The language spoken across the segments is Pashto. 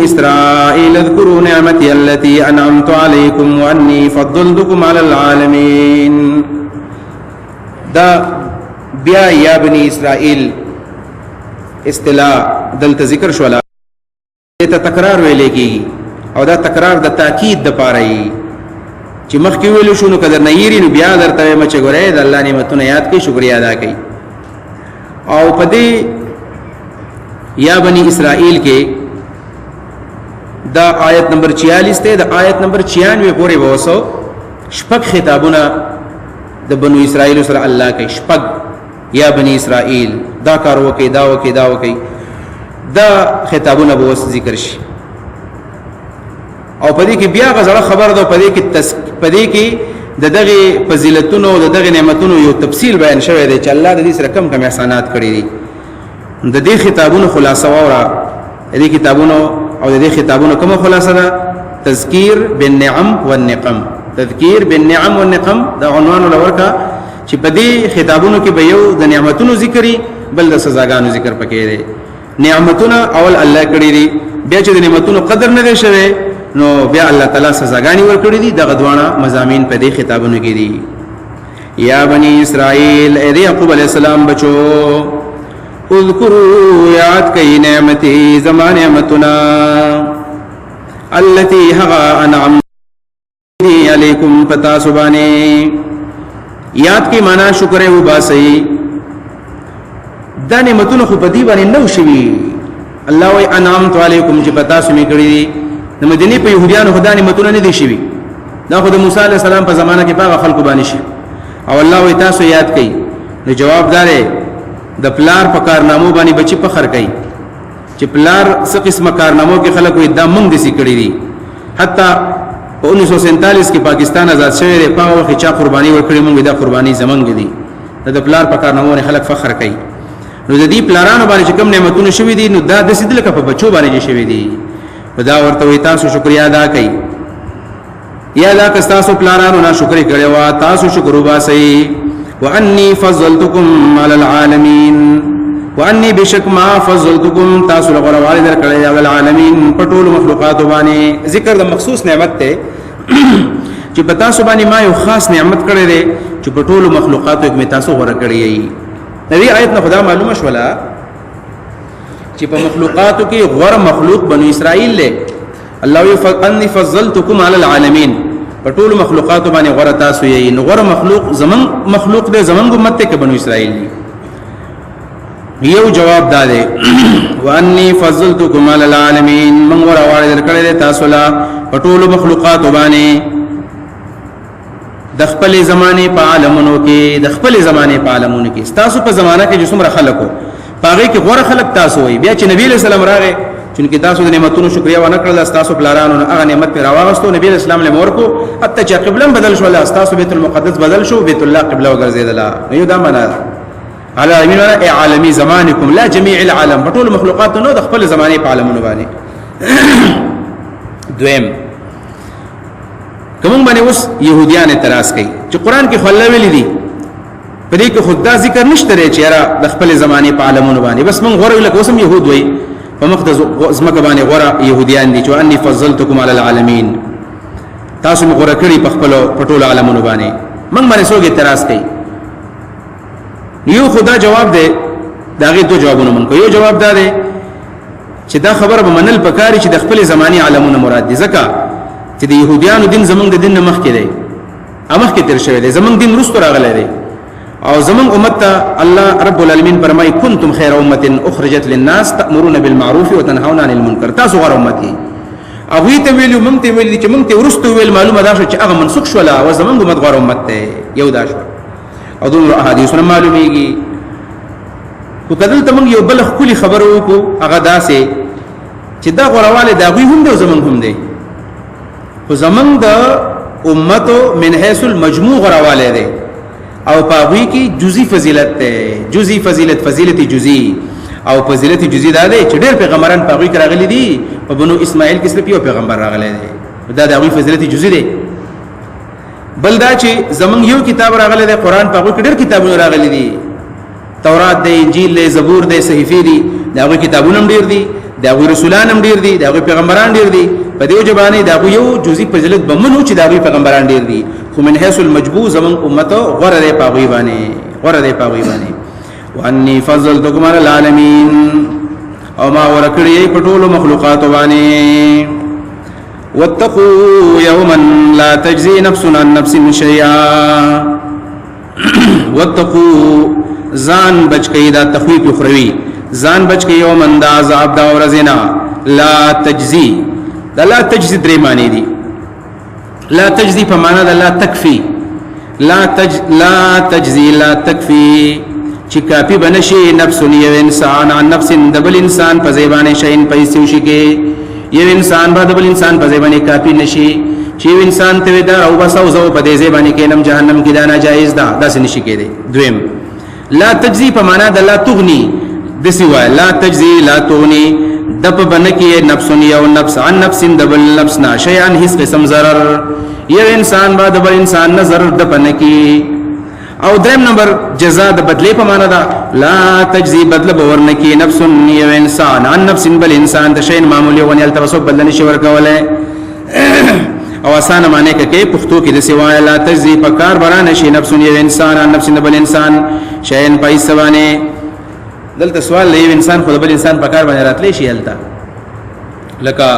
إسرائيل اذكروا نعمتي التي أنعمت عليكم وأني فضلتكم على العالمين. دا بیا یا بنی اسرائیل اصطلاح دلته ذکر شولا ته تکرار ویلې کیږي او دا تکرار د تاکید د پاره ای چې مخکې ویل شو نو کدر نه یری نو بیا درته مچ غره د الله نعمتونو یاد کوي شکریا ادا کوي. او پدې یا بنی اسرائیل کې دا آیت نمبر 46 ته د آیت نمبر 96 پورې ووسو شپږ خطابونه د بنو اسرائیل سره الله کوي. شپږ یا بنی اسرائیل دا کار وکي دا وکي دا وکي دا خطابونه به وس ذکر شي. او پدې کې بیا غزړه خبر ده پدې کې د دغه فضیلتونو د دغه نعمتونو یو تفصیل بیان شوی دی چې الله د دې سره کم کم احسانات کړی دي. د دې خطابونو خلاصه وره دې کتابونو او د دې خطابونو کومه خلاصه ده؟ تذکیر بالنعم والنقم. تذکیر بالنعم والنقم دا عنوان ولورکا چې په دې خطابونو کې به یو د نعمتونو ذکرې بل د سزاګانو ذکر پکې دی. نعمتونه اول الله کړی دي بیا چې د نعمتونو قدر نه دی شوی نو بیا الله تعالی سزاګانی ورکړي دي. دغه دوانه مضامین په دې خطابونو کې دي. یا بنی اسرائیل اے یعقوب علیہ السلام بچو اذکروا یاد کئی نعمتی زمان نعمتنا التي هغا انعم علیکم پتا سبانے یاد کی معنی شکر و باسی دا نعمتونو خو پدی باندې نو شوی الله وی انعمت علیکم چې پتا سمې کړی دي. د مدینه په يهودانو خدای نعمتونه نه دي شوی دا خو د موسی علی السلام په زمانہ کې پاغه خلکو باندې شي. او الله وی تاسو یاد کړئ نو جواب دار د پلار په کارنامو باندې بچی په خر کوي چې پلار څه قسمه کارنامو کې خلکو دا مونږ دي سي کړی دي. حتی 1947 کې پاکستان آزاد شوی دی په وخت چې قرباني ورکړي مونږ دا قرباني زمونږ دي. د پلار په کارنامو خلک فخر کوي. نو د دې پلارانو باندې کوم نعمتونه شوی دي نو دا د سیدل کپ بچو باندې شوی دي. دا ورته وي تاسو شکریا ادا کړئ. یا دا که تاسو پلارانو نه شکر کړي وا تاسو شکر وباسئ. وانی فضلتکم علی العالمین وانی بشک ما فضلتکم تاسو لغره والد کړي علی العالمین پټول مخلوقات باندې. ذکر د مخصوص نعمت ته چې پتا سو باندې ما یو خاص نعمت کړی دی چې پټول مخلوقاتو کې تاسو غوړه کړی یې. دې آیت نه خدا معلومه شولا چې په مخلوقاتو کې غوړ مخلوق بنو اسرائیل له الله یو انی فضلتکم علی العالمین پټول مخلوقاتو باندې غوړه تاسو یې. نو غوړ مخلوق زمون مخلوق دې زمون امت ته کې بنو اسرائیل دی. یو جواب داده وانی فضلتکم علی العالمین من غوړه والد کړی تاسو لا پټول مخلوقات باندې د خپل زمانه په عالمونو کې د خپل زمانه په عالمونو کې تاسو په زمانہ کې جسم را خلقو پاغه کې غوړه خلق تاسو وي. بیا چې نبی له سلام راغی چې تاسو د نعمتونو شکریا ونه کړل تاسو پلارانو هغه نعمت پر راوغستو نبی اسلام له مور کو حتی چې قبله بدل شو تاسو بیت المقدس بدل شو بیت الله قبله وګرځیدل. یو دا معنا علی امین ولا عالمی زمانکم لا جميع العالم پټول مخلوقات نو د خپل زمانه په عالمونو باندې. دویم کوم باندې اوس يهوديان اعتراض کوي چې قران کې خلا ویلي دي په دې کې خدا ذکر نشته لري چې را د خپل زمانه په عالمونو باندې بس مونږ غوړو لکه اوسم يهود وي په مقدس زمکه باندې غوړه يهوديان دي چې اني فضلتكم على العالمين تاسو موږ غوړه کړی په خپل پټول عالمونو باندې. مونږ باندې څوک اعتراض کوي؟ یو خدا جواب دی داغه دو جوابونه مونږ یو جواب دی چې دا خبره به منل پکاري چې د خپل زماني عالمونو مراد دي ځکه چې د يهوديانو دین زمونږ د دین مخ کې دی امخ کې تر شوی دی زمونږ دین رستو راغلی دی او زمونږ امت ته الله رب العالمین فرمای کنتم خیر امه اخرجت للناس تأمرون بالمعروف وتنهون عن المنکر. تاسو غره امت دي هغه ته ویلو مونږ ته ویل چې مونږ ته ورستو ویل معلومه ده چې هغه منسوخ شولا او زمونږ امت غره امت ته یو دا شو او دوه احادیث معلومیږي. کو کدل ته مونږ یو بل خولي خبرو کو هغه داسې چې دا غرواله دا وی هم د زمونږ هم دی خو زمونږ د امتو من حيث المجموع غرواله دی او پاوی کی جزئی فضیلت ته جزئی فضیلت جزئی او فضیلت جزئی دا دی چې ډېر پیغمبران پاوی راغلي دي په بنو اسماعیل کې صرف یو پیغمبر راغلی دی دا د فضیلت جزئی دی. بل دا چې زمون یو کتاب راغلی دی قران پاوی کې ډېر کتابونه راغلي دي تورات دی انجیل دی زبور دی صحیفه دی دا کتابونه ډېر دي دا غو رسولان هم ډیر دي دا غو پیغمبران ډیر دي په دې وجبانه دا غو یو جزئی فضیلت بمنو چې دا غو پیغمبران ډیر دي خو من حيث المجبو زمون امت غره دی پاغوي باندې واني فضلتكم على العالمين او ما ورکړی په ټولو مخلوقات باندې واتقوا يوما لا تجزي نفس عن نفس شيئا واتقوا ځان بچکی دا تخویف اخروی ځان بچکی یومن دا عذاب دا ورزنا لا تجزی دا لا تجزی درې معنی دي لا تجزی په معنا دا لا تکفی لا تجزی لا تکفی چې کافی بنشي نفس یو انسان عن نفس دبل انسان په زیبانه شین پیسې وشي کې یو انسان به دبل انسان په زیبانه کافی نشي چې انسان ته دا او بس او زو په دې زیبانه کې نم جهنم کې دا ناجایز ده داس نشي کېده دویم لا تجزی په معنا د لا تغنی دسی وای لا تجزی لا تغنی دپ بنکی نفس یو نفس عن نفس دبل نفس نا شیئا هیڅ قسم ضرر یو انسان با دبل انسان نظر د بنکی او دریم نمبر جزاء د بدلی په معنا دا لا تجزی بدل بورنکی نفس یو انسان عن نفس بل انسان د شین معمولی ونیل تبسو بدل نشي ورکوله او اسانه معنی کې پښتو کې د سوای لا تجزی په کار برانه شي نفس یو انسان عن نفس بل انسان شین پیسوانه دلته سوال لې انسان خو بل انسان په کار باندې راتلی شي هلته لکه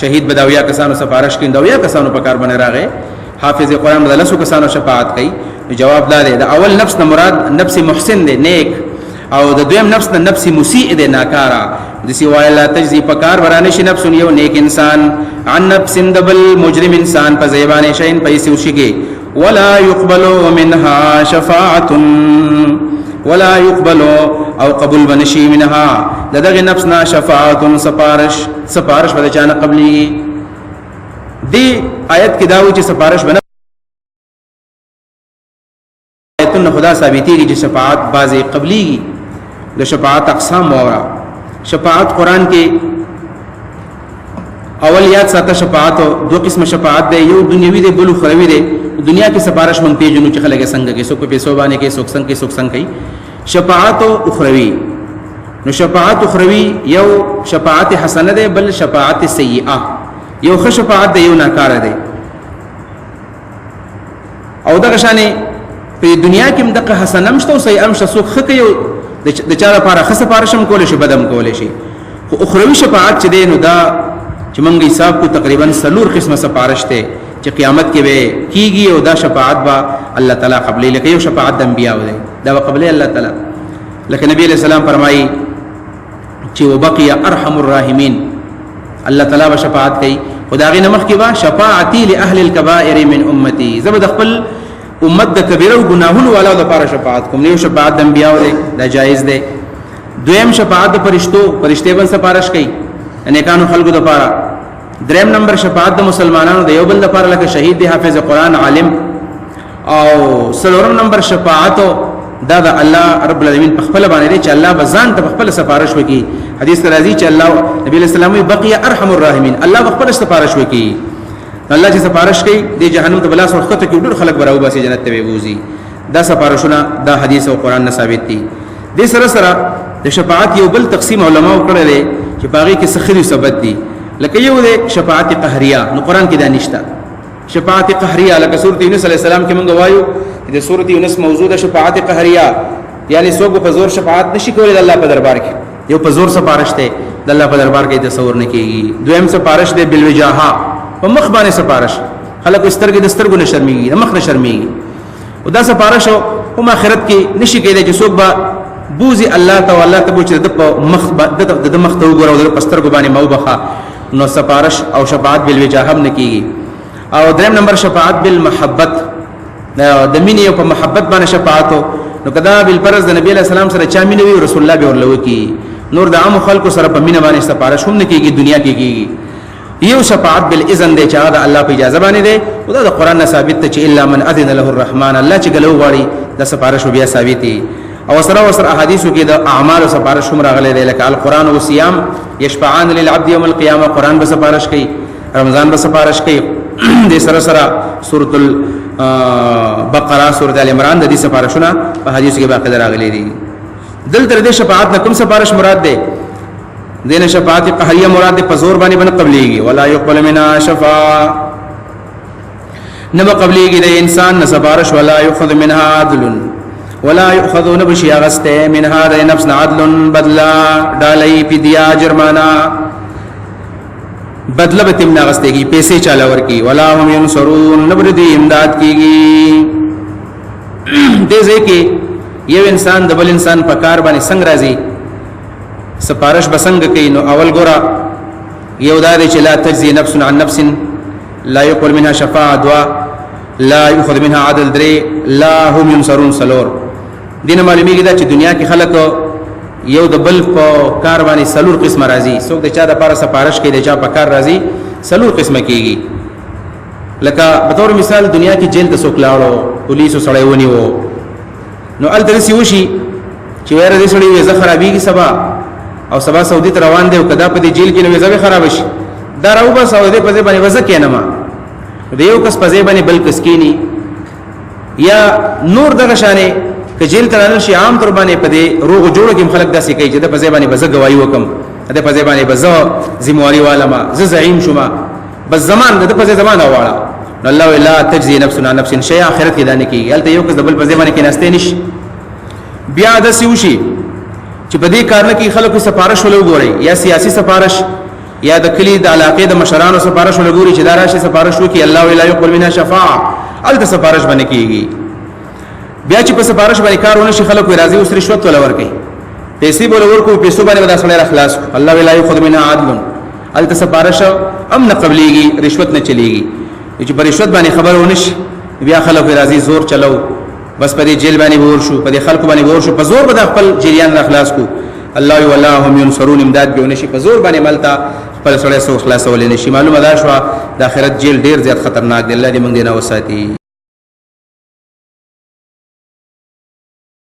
شهید بداویا کسانو سفارش کې دویا کسانو په کار باندې راغې حافظ قرآن بدلسو کسانو شفاعت کوي جواب دا دی د اول نفس نه مراد نفس محسن دی نیک او د دویم نفس نه نفس مسیء دی ناکارا د سوای لا تجزی په کار ورانه شي نفس یو نیک انسان عن نفس دبل مجرم انسان په زیبانه شین پیسې وشيږي ولا يقبل منها شفاعه ولا يقبل او قبول بنشي منها لدغه نفسنا شفاعه سفارش بده چانه قبلي دی آیت کې داوی چې سفارش بنه آیتونه خدا ثابتېږي چې شفاعت بعضی قبلي د شفاعت اقسام وره شفاعت قران کې اول یاد ساته شفاعت دو قسم شفاعت دی یو دنیوي دی بل اخروی دی دنیا کې سفارش مونږ پیژنو چې خلک څنګه کې څوک په پیسو باندې کې څوک څنګه کوي شفاعت اخروی نو شفاعت اخروی یو شفاعت حسنه ده بل شفاعت سیئه یو ښه شفاعت ده یو ناکاره ده او دغه شانې په دنیا کې هم دغه حسنه مشته او سیئه مشته څوک ښه کوي د چا لپاره ښه سفارشم کولای شي بدم کولای شي خو اخروی شفاعت چې ده نو دا چې مونږ حساب کو تقریبا 3 قسمه سفارش ته چې قیامت کې به کیږي او دا شفاعت با الله تعالی قبلې لکه یو شفاعت د انبیاء ده دا قبلې الله تعالی لکه نبی علیہ السلام فرمایي چې وبقي ارحم الراحمین الله تعالی به شفاعت کوي خدای نمخ کې با شفاعتي لاهل الكبائر من امتي زبد خپل امت د کبیره او ګناهونو والا لپاره شفاعت کوم یو شفاعت د انبیاء ده دا جایز ده دویم شفاعت د فرشتو بن سفارش کوي نیکانو خلقو لپاره دریم نمبر شفاعت د مسلمانانو د یو بل لپاره لکه شهید دی حافظ قرآن عالم او سلورم نمبر شفاعت دا د الله رب العالمین په خپل باندې چې الله بزان ته خپل سفارش وکي حدیث راځي چې الله نبی له سلام بقي ارحم الراحمین الله خپل سفارش وکي الله چې سفارش کوي د جهنم ته بلا سرخته کې ډېر خلک براو باسي جنت ته وځي دا سفارشونه دا حدیث او قرآن نه ثابت دي د سره د شفاعت یو بل تقسیم علماء کړل چې باغی کې سخری ثبت دي لکه یو د شفاعت قهریه نو قران کې دا نشته شفاعت قهریه لکه سورۃ یونس علیہ السلام کې موږ وایو د سورۃ یونس موضوع د شفاعت قهریه یعنی څوک په زور شفاعت نشي کولای د الله په دربار کې یو په زور سفارش ته د الله په دربار کې تصور نه کیږي دویم سفارش د بالوجاها په مخ باندې سفارش خلک سترګې د سترګو نه شرمېږي د مخ نه شرمېږي او دا سفارش هم آخرت کې نشي کېدای چې څوک به بوزي الله تعالی ته بوچ د مخ د مخ ته وګورو د پستر ګبانې موبخه نو سفارش او شفاعت بالوجاهه هم نکېږي او دریم نمبر شفاعت بالمحبت د مینې او په محبت باندې شفاعت نو کدا بالفرض د نبی علیہ السلام سره چا مینه وی رسول الله به ورلو کی نور د عام خلکو سره په مینه باندې سفارش هم نکېږي دنیا کې کېږي یو شفاعت بالاذن دی چې دا الله په اجازه باندې دی او دا د قران نه ثابت ته چې الا من اذن له الرحمن الله چې ګلو غواړي د سفارش بیا ثابت دي او سره احادیثو کې د اعمال سفارش هم راغلي دي لکه القران او صيام يشفعان للعبد يوم القيامه قران به سفارش کوي رمضان به سفارش کوي د سره سورۃ البقره سورۃ ال عمران د دې سفارشونه په حدیث کې باقاعده راغلي دي دلته د شفاعت نه کوم سفارش مراد ده دین شفاعت قهریه مراد په زور باندې بن قبليږي ولا يقبل منها شفاعه نو قبليږي د انسان نه سفارش ولا يؤخذ منها عدل ولا يؤخذ نبشي اغسته منها د نفس عدل بدلا ډالۍ فدیه جرمانه بدله به تم نه غستېږي پیسې چاله ورکی ولا هم ينصرون نبر دي امداد کیږي دې ځکه یو انسان د بل انسان په کار باندې څنګه راځي سفارش بسنګ کوي نو اول ګورا یو دا چې لا تجزي نفس عن نفس لا يقبل منها شفاعه دوا لا يؤخذ منها عدل دري لا هم ينصرون سلور دین معلومیږي دا چې دنیا کې خلک یو د بل په کار باندې سلور قسم راځي څوک د چا د لپاره سفارش کوي د چا په کار راځي سلور قسمه کیږي لکه په تور مثال دنیا کې جیل ته څوک لاړو پولیسو سړی ونیو نو ال درسي وشي چې ور دې سړی وې خرابېږي سبا او سبا سعودي ته روان دی او کدا په دې جیل کې نو وې خراب شي دا راو به سعودي په ځای باندې وځه کینما دیو کس په ځای باندې بل کس کینی یا نور دغه شانه که جیل ترانل شي عام تر باندې پدې روغ جوړ کې خلک داسې کوي چې د پځې باندې بز گواہی وکم د پځې باندې بز ذمہواری والا ما ز زعیم شوما بس زمان د پځې زمانہ والا الله لا تجزي نفس عن نفس شيء اخرت کې دانه کې هلته یو کس د بل پځې باندې کې نهسته نش بیا د سیوشي چې په دې کار نه کې خلکو سفارش ولګوري یا سیاسي سفارش یا د کلی د علاقې د مشرانو سفارش ولګوري چې دا راشي سفارش وکي الله لا يقبل منها شفاعه الته سفارش باندې کېږي بیا چې په سفارش باندې کارونه شي خلکو راضي اوس رشوت ولا ورکي پیسې بوله ورکو پیسو باندې ودا سره اخلاص الله لا ياخذ منها عدل الته سفارش امن قبليږي رشوت نه چليږي چې په رشوت باندې خبرونه شي بیا خلکو راضي زور چلو بس په دې جیل باندې ور شو په دې خلکو باندې ور شو په زور به خپل جریان اخلاص کو الله والله ينصرون امداد به نشي په زور باندې ملتا خپل سره سو اخلاص ولې نشي معلومه ده شو د اخرت جیل ډیر زیات خطرناک دی الله دې موږ دې نه وساتي